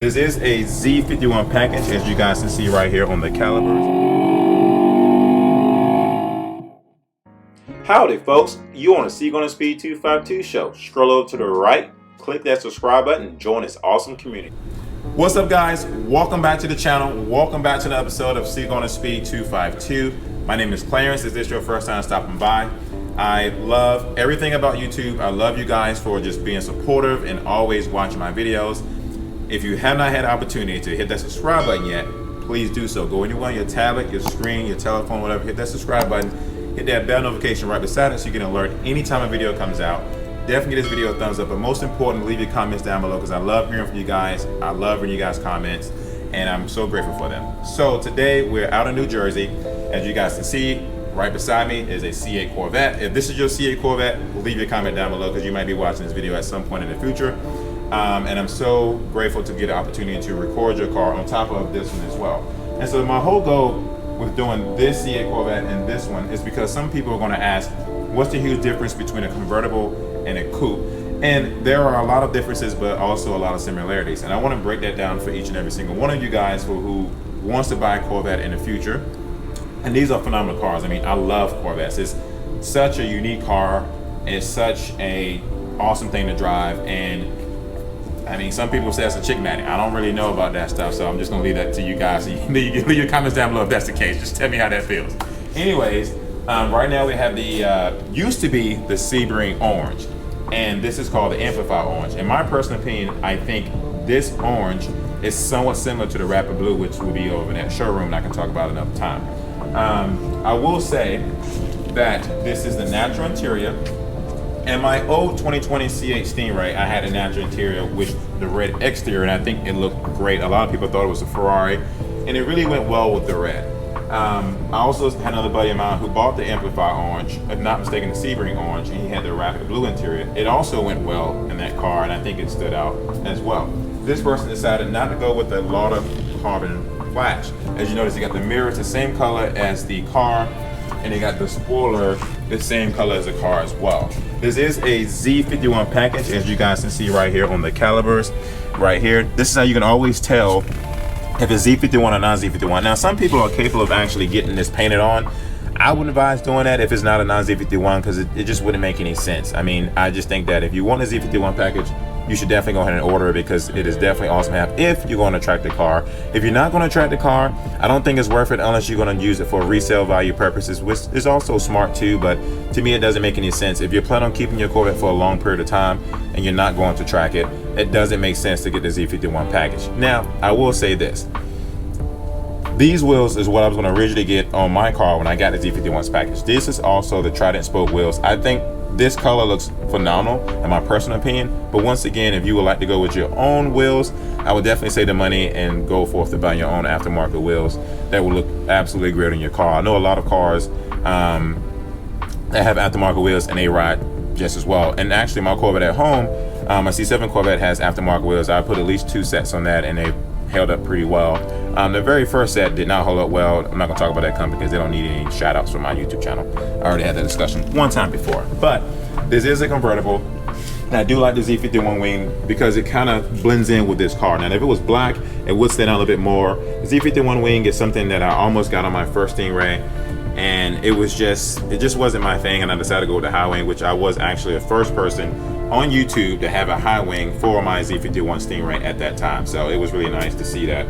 This is a Z51 package, as you guys can see right here on the calipers. Howdy folks, you on the C8 Gonna Speed 252 show. Scroll over to the right, click that subscribe button, and join this awesome community. What's up guys, welcome back to the channel. Welcome back to another episode of C8 Gonna Speed 252. My name is Clarence. Is this your first time stopping by? I love everything about YouTube. I love you guys for just being supportive and always watching my videos. If you have not had the opportunity to hit that subscribe button yet, please do so. Go anywhere on your tablet, your screen, your telephone, whatever, hit that subscribe button. Hit that bell notification right beside it so you get an alert anytime a video comes out. Definitely give this video a thumbs up, but most important, leave your comments down below because I love hearing from you guys. I love reading you guys' comments, and I'm so grateful for them. So today we're out in New Jersey. As you guys can see, right beside me is a C8 Corvette. If this is your C8 Corvette, leave your comment down below because you might be watching this video at some point in the future. And I'm so grateful to get the opportunity to record your car on top of this one as well. And so my whole goal with doing this C8 Corvette and this one is because some people are going to ask, what's the huge difference between a convertible and a coupe? And there are a lot of differences, but also a lot of similarities. And I want to break that down for each and every single one of you guys who wants to buy a Corvette in the future. And these are phenomenal cars. I mean, I love Corvettes. It's such a unique car. It's such a awesome thing to drive. And I mean, some people say it's a chick magnet. I don't really know about that stuff, so I'm just gonna leave that to you guys. So you can leave your comments down below if that's the case. Just tell me how that feels. Anyways, right now we have the, used to be the Sebring orange, and this is called the Amplify orange. In my personal opinion, I think this orange is somewhat similar to the Rapid Blue, which will be over in that showroom, and I can talk about another time. I will say that this is the natural interior. And my old 2020 C8 Stingray, I had a natural interior with the red exterior, and I think it looked great. A lot of people thought it was a Ferrari, and it really went well with the red. I also had another buddy of mine who bought the Amplify orange, if not mistaken, the Sebring orange, and he had the Rapid Blue interior. It also went well in that car, and I think it stood out as well. This person decided not to go with the Lauda carbon flash. As you notice, you got the mirrors the same color as the car, and they got the spoiler the same color as the car as well. This is a Z51 package, as you guys can see right here on the calipers right here. This is how you can always tell if it's Z51 or non-Z51. Now, some people are capable of actually getting this painted on. I wouldn't advise doing that if it's not a non-Z51 because it just wouldn't make any sense. I mean, I just think that if you want a Z51 package, you should definitely go ahead and order it because it is definitely awesome to have if you're going to track the car. If you're not going to track the car, I don't think it's worth it unless you're going to use it for resale value purposes, which is also smart too, but to me it doesn't make any sense. If you're planning on keeping your Corvette for a long period of time and you're not going to track it, it doesn't make sense to get the Z51 package. Now, I will say this. These wheels is what I was going to originally get on my car when I got the Z51's package. This is also the Trident spoke wheels. I think this color looks phenomenal in my personal opinion, but once again, if you would like to go with your own wheels, I would definitely save the money and go forth to buy your own aftermarket wheels that will look absolutely great on your car. I know a lot of cars that have aftermarket wheels and they ride just as well. And actually my Corvette at home, my C7 Corvette has aftermarket wheels. I put at least 2 sets on that and they held up pretty well. The very first set did not hold up well. I'm not gonna talk about that company because they don't need any shout outs from my YouTube channel. I already had that discussion one time before. But this is a convertible. And I do like the Z51 wing because it kind of blends in with this car. Now, if it was black, it would stand out a little bit more. The Z51 wing is something that I almost got on my first Stingray, and it just wasn't my thing, and I decided to go with the high wing, which I was actually the first person on YouTube to have a high wing for my Z51 Stingray at that time. So it was really nice to see that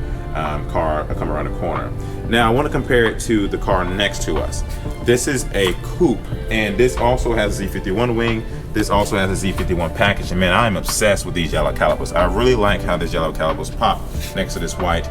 car come around the corner. Now I want to compare it to the car next to us. This is a coupe, and this also has a Z51 wing. This also has a Z51 package, and man, I'm obsessed with these yellow calipers. I really like how these yellow calipers pop next to this white.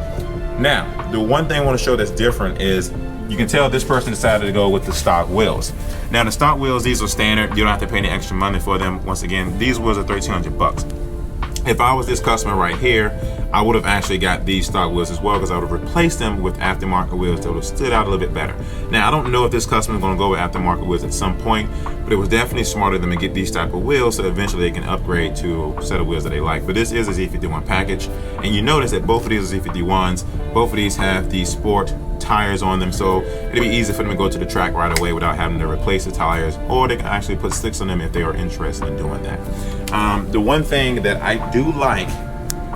Now, the one thing I want to show that's different is you can tell this person decided to go with the stock wheels. Now, the stock wheels, these are standard. You don't have to pay any extra money for them. Once again, these wheels are $1,300. If I was this customer right here, I would have actually got these stock wheels as well because I would have replaced them with aftermarket wheels that would have stood out a little bit better. Now, I don't know if this customer is going to go with aftermarket wheels at some point, but it was definitely smarter of them to get these type of wheels so eventually they can upgrade to a set of wheels that they like. But this is a Z51 package, and you notice that both of these are Z51s. Both of these have the sport tires on them, so it'll be easy for them to go to the track right away without having to replace the tires, or they can actually put slicks on them if they are interested in doing that. The one thing that I do like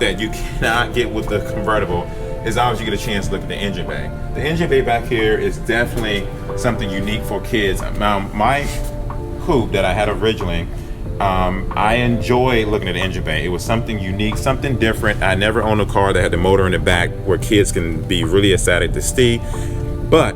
that you cannot get with the convertible is obviously you get a chance to look at the engine bay. The engine bay back here is definitely something unique for kids. Now, my Coupe that I had originally, I enjoy looking at the engine bay. It was something unique, something different. I never owned a car that had the motor in the back where kids can be really excited to see. But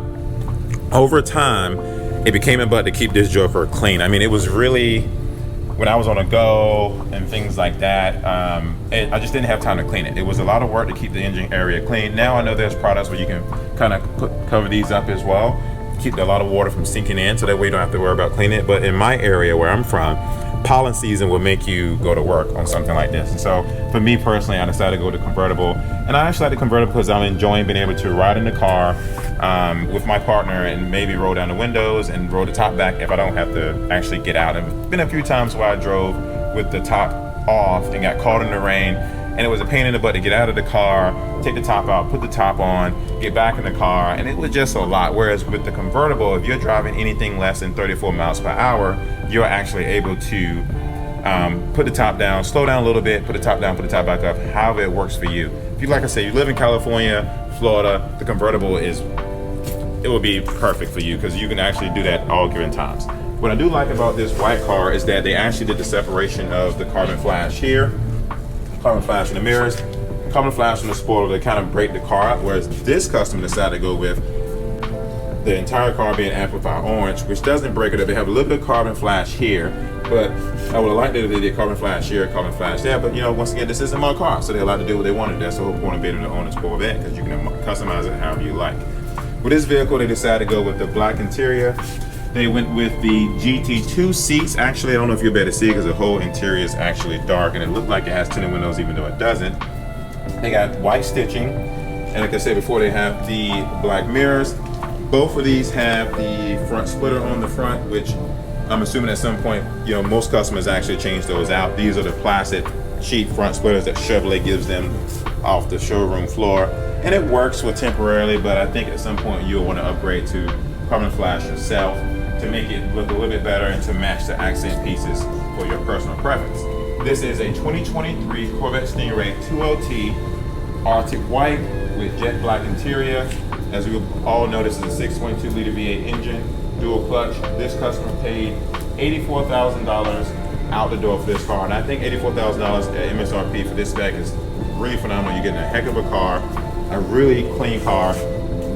over time, it became a butt to keep this joker clean. I mean, it was really, when I was on a go and things like that, I just didn't have time to clean it. It was a lot of work to keep the engine area clean. Now I know there's products where you can kind of cover these up as well, keep a lot of water from sinking in, so that way you don't have to worry about cleaning it. But in my area where I'm from, pollen season will make you go to work on something like this. And so for me personally, I decided to go to convertible. And I actually like the convertible because I'm enjoying being able to ride in the car with my partner and maybe roll down the windows and roll the top back if I don't have to actually get out. And there's been a few times where I drove with the top off and got caught in the rain, and it was a pain in the butt to get out of the car, take the top out, put the top on, get back in the car, and it was just a lot. Whereas with the convertible, if you're driving anything less than 34 miles per hour, you're actually able to put the top down, slow down a little bit, put the top down, put the top back up, however it works for you. If you, like I said, you live in California, Florida, the convertible it will be perfect for you because you can actually do that all given times. What I do like about this white car is that they actually did the separation of the carbon flash here, carbon flash in the mirrors, carbon flash in the spoiler to kind of break the car up, whereas this customer decided to go with the entire car being Amplify orange, which doesn't break it up. They have a little bit of carbon flash here, but I would have liked it if they did carbon flash here, carbon flash there, but once again, this isn't my car, so they're allowed to do what they wanted. That's the whole point of being able to own this Corvette, because you can customize it however you like. With this vehicle, they decided to go with the black interior. They went with the GT2 seats. Actually, I don't know if you'll be able to see it because the whole interior is actually dark and it looked like it has tinted windows even though it doesn't. They got white stitching, and like I said before, they have the black mirrors. Both of these have the front splitter on the front, which I'm assuming at some point, most customers actually change those out. These are the plastic sheet front splitters that Chevrolet gives them off the showroom floor. And it works for temporarily, but I think at some point you'll want to upgrade to carbon flash yourself to make it look a little bit better and to match the accent pieces for your personal preference. This is a 2023 Corvette Stingray 2LT Arctic White with jet black interior. As we all know, this is a 6.2 liter V8 engine, dual clutch. This customer paid $84,000 out the door for this car, and I think $84,000 at MSRP for this spec is really phenomenal. You're getting a heck of a car, a really clean car.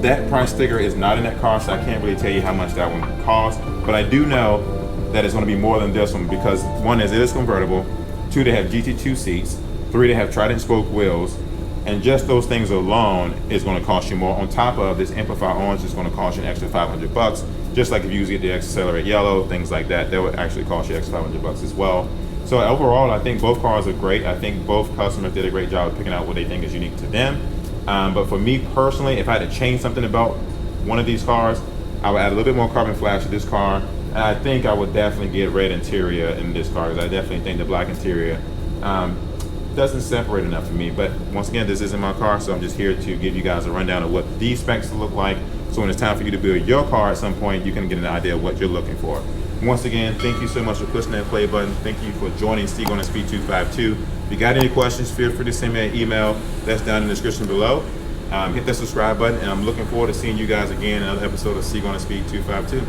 That price sticker is not in that car, so I can't really tell you how much that one costs, but I do know that it's going to be more than this one because one is it is convertible, two, they have GT2 seats, three, they have Trident spoke wheels, and just those things alone is going to cost you more. On top of this Amplify orange is going to cost you an extra $500, just like if you get the Accelerate yellow, things like that, that would actually cost you extra $500 as well. So overall, I think both cars are great. I think both customers did a great job of picking out what they think is unique to them. But for me personally, if I had to change something about one of these cars, I would add a little bit more carbon flash to this car. And I think I would definitely get red interior in this car because I definitely think the black interior doesn't separate enough for me. But once again, this isn't my car, so I'm just here to give you guys a rundown of what these specs look like. So when it's time for you to build your car at some point, you can get an idea of what you're looking for. Once again, thank you so much for pushing that play button. Thank you for joining Steve on Speed 252. If you got any questions, feel free to send me an email. That's down in the description below. Hit that subscribe button, and I'm looking forward to seeing you guys again in another episode of Steve on Speed 252.